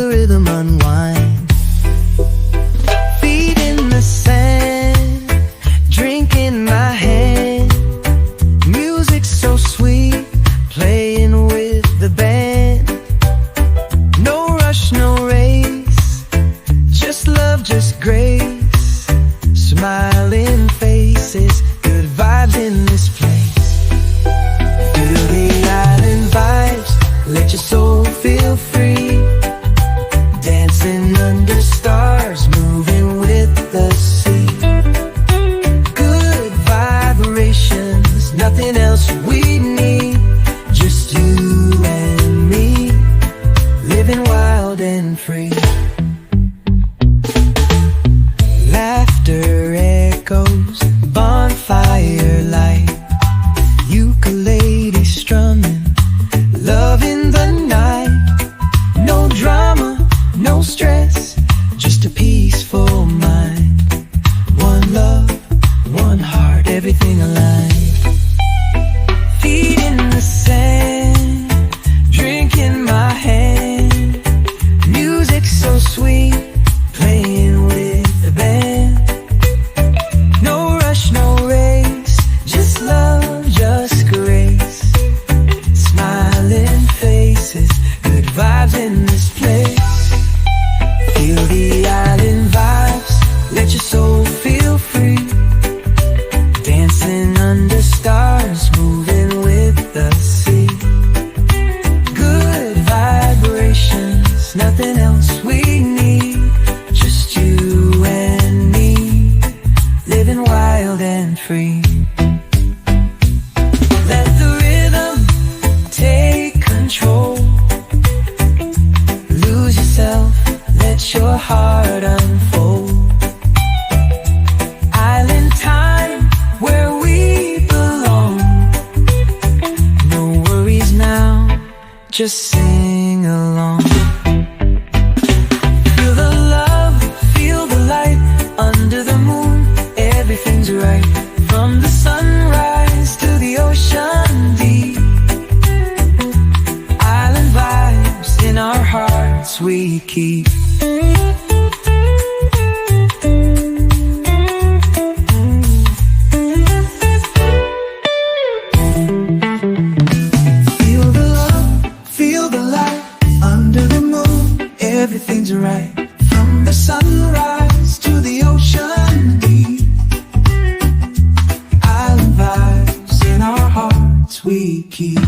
rhythm unwind. Feet in the sand, drink in my hand. Music so sweet, playing with the band. No rush, no race, just love, just grace. Smiling faces, good vibes in this place. Feel the island vibes, let your soul feel free. Dancing under stars, moving with the sea. Good vibrations, nothing else we need. Just you and me, living wild and free. Laughter echoes, bonfire light. Ukulele strumming, love in the night. No drama, no stress, just a peaceful mind. One love, one heart, everything aligned. Feet in the sand, drink in my hand. Music so sweet, playing with the band. No rush, no race, just love, just grace. Smiling faces, good vibes in this place. Feel the island vibes, let your soul feel free. Dancing under stars, moving with the sea. Good vibrations, nothing else we need. Just you and me, living wild and free. Let the rhythm take control. Lose yourself, let your heart unfold. Island time, where we belong. No worries now, just sing along. Feel the love, feel the light. Under the moon, everything's right. From the sunrise to the ocean deep. Island vibes in our hearts we keep. Feel the love, feel the light. Under the moon, everything's right. From the sunrise to the ocean deep. Island vibes in our hearts we keep.